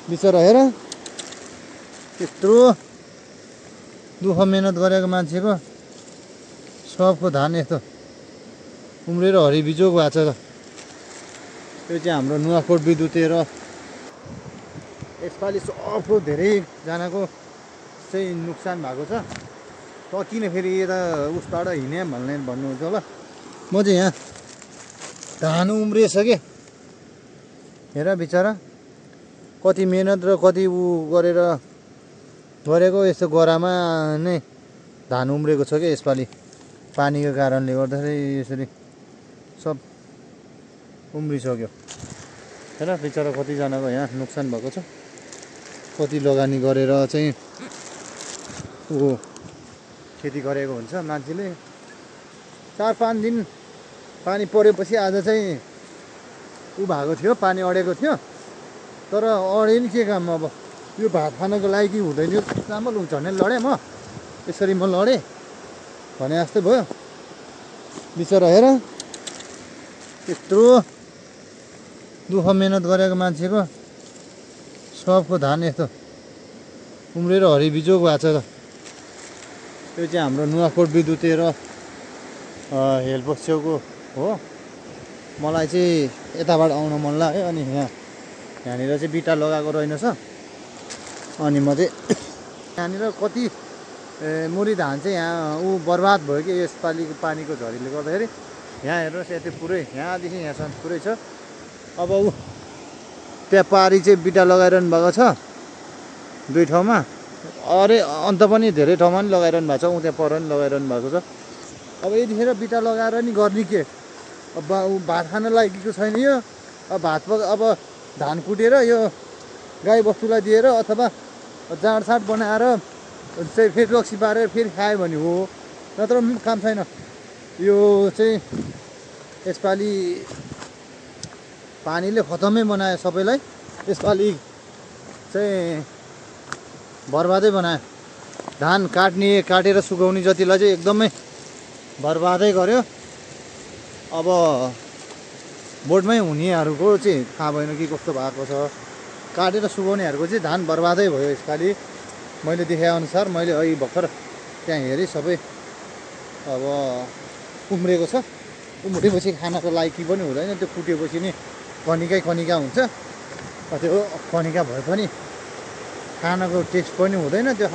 बिचरा हेर त्यत्रो दुःख मेहनत गरेको मान्छेको सबको धान यस्तो उम्रेर हरिबिजोग भएको छ। यो चाहिँ हाम्रो नुवाकोट विद्युतीय र यसपालि सबको धेरैजनाको चाहिँ नोक्सान भएको छ। किन फेरि यता उसबाट हिँड्ने भन्नुहुन्छ होला। म चाहिँ यहाँ धान उम्रिएछ के हेर बिचरा कति मेहनत र कति गरेको यस्तो गरामा नै धान उम्रेको छ क्या यसपालि पानीको कारणले गर्दाखेरि यसरी सब उम्रिसक्यो। हेर बिचरा कतिजनाको यहाँ नोक्सान भएको छ। कति लगानी गरेर चाहिँ खेती गरेको हुन्छ मान्छेले। 4-5 दिन पानी परेपछि आज चाहिँ भएको थियो, पानी अडेको थियो। तर अडे नि के काम, अब यो भात खानको लागि कि हुँदैन चामल झनै लडेँ म। यसरी म लडेँ भने जस्तै भयो। बिचरा हेर त्यत्रो दुःख मेहनत गरेको मान्छेको सबको धान यस्तो उम्रेर हरिबिजोग भएको छ। यो चाहिँ हाम्रो नुवाकोट विद्युतीय र हेलपोस्ट छेउको हो। मलाई चाहिँ यताबाट आउन मन लाग्यो। अनि यहाँनिर चाहिँ बिटा लगाएको रहेनछ। अनि म चाहिँ यहाँनिर कति मुरी धान चाहिँ यहाँ बर्बाद भयो कि यसपालिको पानीको झरीले गर्दाखेरि। यहाँ हेर्नुहोस् यति पुरै यहाँदेखि यहाँसम्म पुरै छ। अब त्यहाँ पारी चाहिँ बिटा लगाइरहनु भएको छ 2 ठाउँमा। अरे अन्त पनि धेरै ठाउँमा पनि लगाइरहनु भएको छ। त्यहाँ पर पनि लगाइरहनु भएको छ। अब यतिखेर बिटा लगाएर नि गर्ने के, अब भात खान लागेको छैन यो। अब अब धान कुटेर यो गाई बस्तुलाई दिएर अथवा जाँडसाँड बनाएर चाहिँ फेरि रक्सी पारेर फेरि खायो भने हो, नत्र काम छैन। यो चाहिँ यसपालि पानीले खतमै बनायो सबैलाई। यसपालि चाहिँ बर्बादै बनायो। धान काटेर सुकाउने जतिलाई चाहिँ एकदमै बर्बादै गर्यो। अब बोटमै हुनेहरूको चाहिँ थाहा भएन कि कस्तो भएको छ। काटेर सुकाउनेहरूको चाहिँ धान बर्बादै भयो यसपालि। मैले देखाएअनुसार मैले अहिले भर्खर त्यहाँ हेरेँ सबै अब उम्रेको छ। उम्रेपछि खानको लायकी पनि हुँदैन। त्यो कुटेपछि नि कनिका हुन्छ। त्यो कनिका भए पनि खानको टेस्ट पनि हुँदैन। त्यो